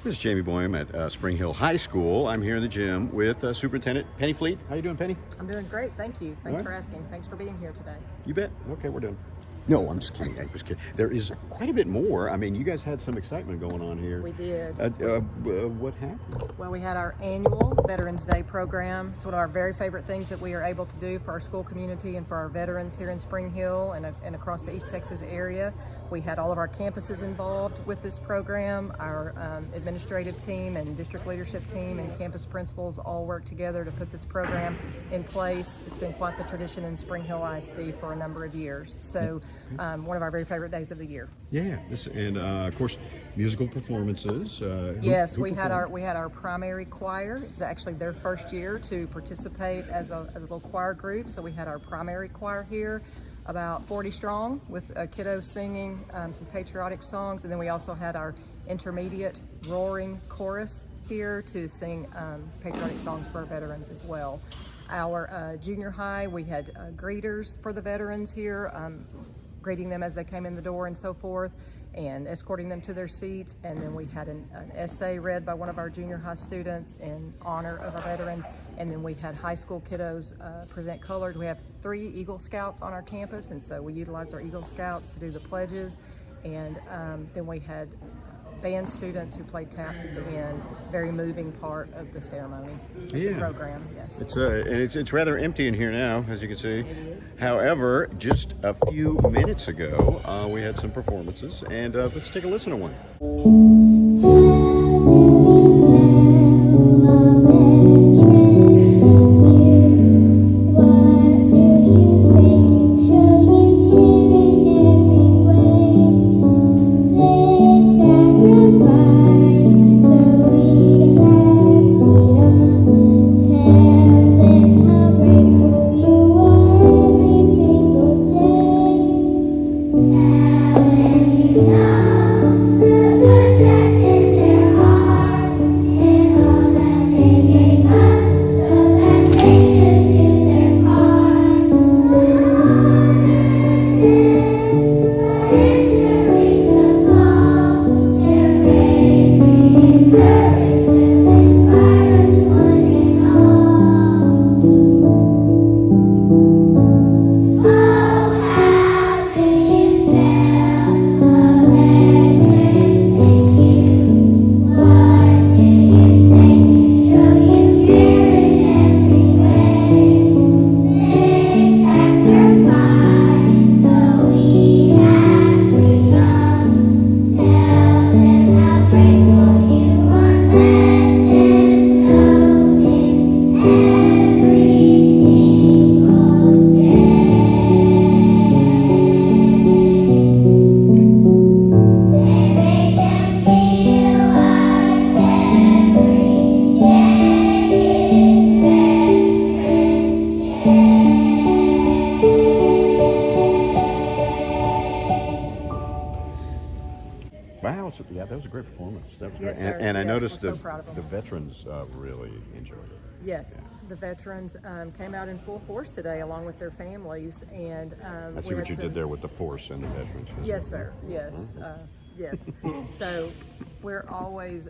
This is Jamie Boehm at Spring Hill High School. I'm here in the gym with Superintendent Penny Fleet. How you doing, Penny? I'm doing great, thank you. Thanks for asking. Thanks for being here today. You bet. Okay, we're done. No, I'm just kidding. I was kidding. There is quite a bit more. I mean, you guys had some excitement going on here. We did. What happened? Well, we had our annual Veterans Day program. It's one of our very favorite things that we are able to do for our school community and for our veterans here in Spring Hill and across the East Texas area. We had all of our campuses involved with this program. Our administrative team and district leadership team and campus principals all worked together to put this program in place. It's been quite the tradition in Spring Hill ISD for a number of years. So one of our very favorite days of the year. Yeah, and of course, musical performances. Yes, we had our primary choir. It's actually their first year to participate as a little choir group. So we had our primary choir here, about 40 strong, with kiddos singing some patriotic songs, and then we also had our intermediate roaring chorus here to sing patriotic songs for our veterans as well. Our junior high, we had greeters for the veterans here, greeting them as they came in the door and so forth, and escorting them to their seats. And then we had an essay read by one of our junior high students in honor of our veterans. And then we had high school kiddos present colors. We have 3 Eagle Scouts on our campus, and so we utilized our Eagle Scouts to do the pledges. And then we had band students who played taps at the end. Very moving part of the ceremony, the program. Yes. It's rather empty in here now, as you can see. It is. However, just a few minutes ago, we had some performances, and let's take a listen to one. Wow, yeah, that was a great performance. That was Yes, great. sir. And I Yes, noticed we're so proud of them. the veterans really enjoyed it. Yes, the veterans came out in full force today along with their families, and I see what you did there with the force and the veterans. Yes, sir. Yes, yes. So we're always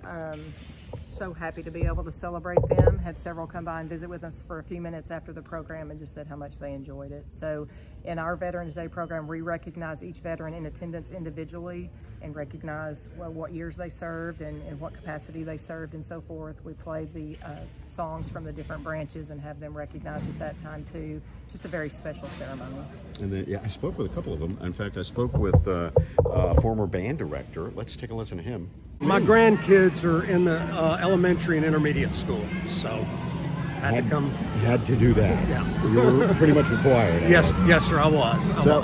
so happy to be able to celebrate them. Had several come by and visit with us for a few minutes after the program and just said how much they enjoyed it. So in our Veterans Day program, we recognize each veteran in attendance individually and recognize what years they served and what capacity they served and so forth. We play the songs from the different branches and have them recognized at that time too. Just a very special ceremony. And then, I spoke with a couple of them. In fact, I spoke with a former band director. Let's take a listen to him. My grandkids are in the elementary and intermediate school, so I had to come. You had to do that. Yeah. You were pretty much required. Yes, yes, sir, I was. How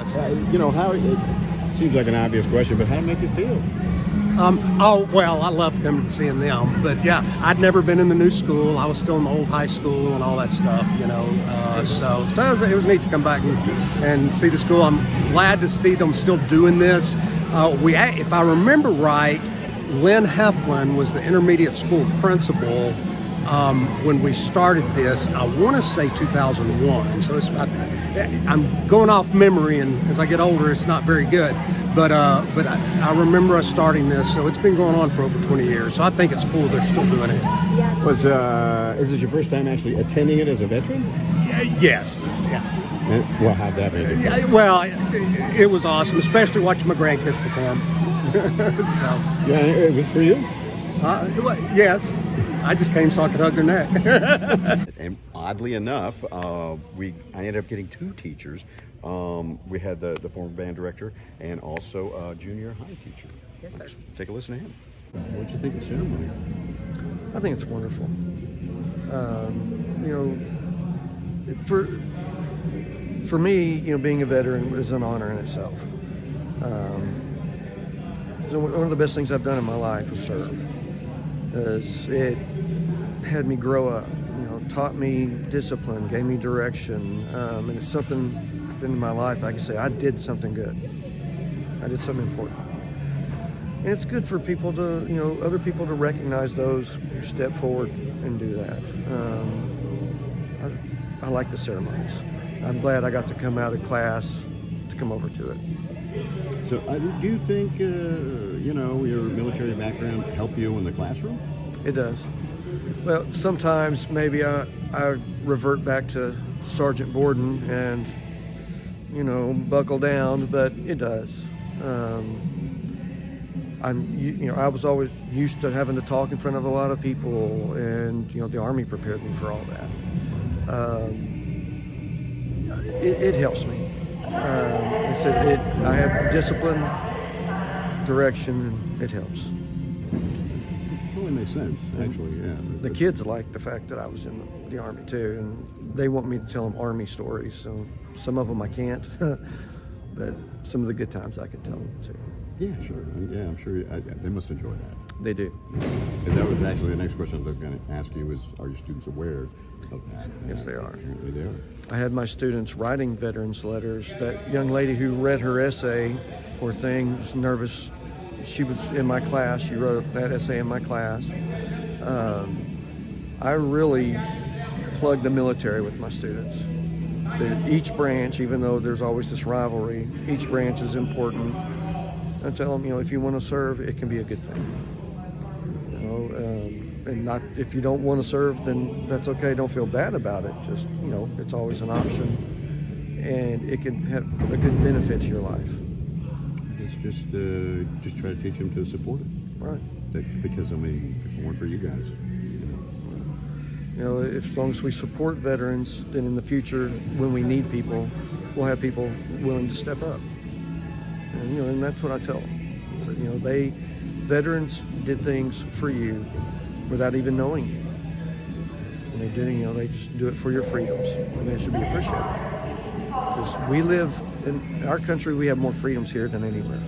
it seems like an obvious question, but how did it make you feel? Oh, well, I loved coming and seeing them, but yeah, I'd never been in the new school. I was still in the old high school and all that stuff, you know. So it was neat to come back and see the school. I'm glad to see them still doing this. If I remember right, Lynn Heflin was the intermediate school principal when we started this. I want to say 2001. So I'm going off memory, and as I get older, it's not very good. But I remember us starting this, so it's been going on for over 20 years. So I think it's cool they're still doing it. Is this your first time actually attending it as a veteran? Yes. Yeah. Well, how'd that be? Yeah, well, it was awesome, especially watching my grandkids perform. So, Yeah, it was for you? yes. I just came so I could hug their neck. And oddly enough, I ended up getting 2 teachers. We had the former band director and also a junior high teacher. Yes, sir. Let's take a listen to him. What'd you think of the ceremony? I think it's wonderful. For me, being a veteran is an honor in itself. So one of the best things I've done in my life was serve. It had me grow up, taught me discipline, gave me direction, and it's something in my life I can say I did something good. I did something important. And it's good for people to, other people to recognize those who step forward and do that. I like the ceremonies. I'm glad I got to come out of class to come over to it. So do you think, your military background helped you in the classroom? It does. Well, sometimes maybe I revert back to Sergeant Borden and, buckle down, but it does. I was always used to having to talk in front of a lot of people, and the Army prepared me for all that. It helps me. I have discipline, direction, and it helps. It totally makes sense, actually. Yeah. The kids like the fact that I was in the Army too, and they want me to tell them Army stories. So some of them I can't, but some of the good times I can tell them too. Yeah, sure. Yeah, I'm sure they must enjoy that. They do. Because that was actually the next question I was going to ask you is, are your students aware of that? Yes, they are. Apparently they are. I had my students writing veterans letters. That young lady who read her essay or thing was nervous. She was in my class. She wrote that essay in my class. I really plug the military with my students. That each branch, even though there's always this rivalry, each branch is important. I tell them, if you want to serve, it can be a good thing. And not if you don't want to serve, then that's okay. Don't feel bad about it. Just it's always an option, and it can have a good benefit to your life. It's just try to teach them to support it. Right. Because if it weren't for you guys, as long as we support veterans, then in the future, when we need people, we'll have people willing to step up. And that's what I tell them. So, veterans did things for you without even knowing you. And they did, they just do it for your freedoms, and they should be appreciated. Because we live in our country, we have more freedoms here than anywhere.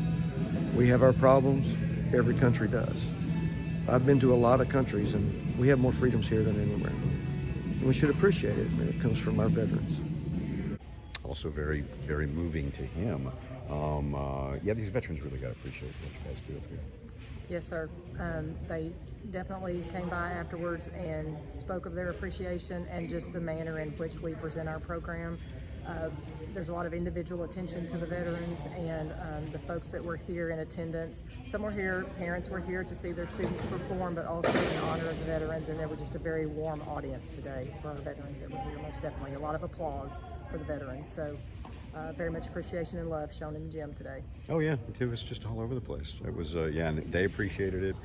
We have our problems, every country does. I've been to a lot of countries, and we have more freedoms here than anywhere. And we should appreciate it when it comes from our veterans. Also very, very moving to him. These veterans really got to appreciate what you guys do up here. Yes, sir. They definitely came by afterwards and spoke of their appreciation and just the manner in which we present our program. There's a lot of individual attention to the veterans and the folks that were here in attendance. Some were here, parents were here to see their students perform, but also in honor of the veterans, and there was just a very warm audience today for our veterans that were here, most definitely. A lot of applause for the veterans. So very much appreciation and love shown in the gym today. Oh yeah, it was just all over the place. It was, and they appreciated it,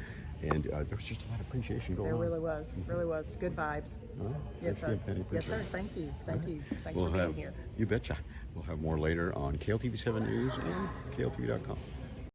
and there was just a lot of appreciation going on. There really was. Good vibes. Yes, sir. Yes, sir. Thank you. Thanks for being here. You betcha. We'll have more later on KLTV7 News and KLTV.com.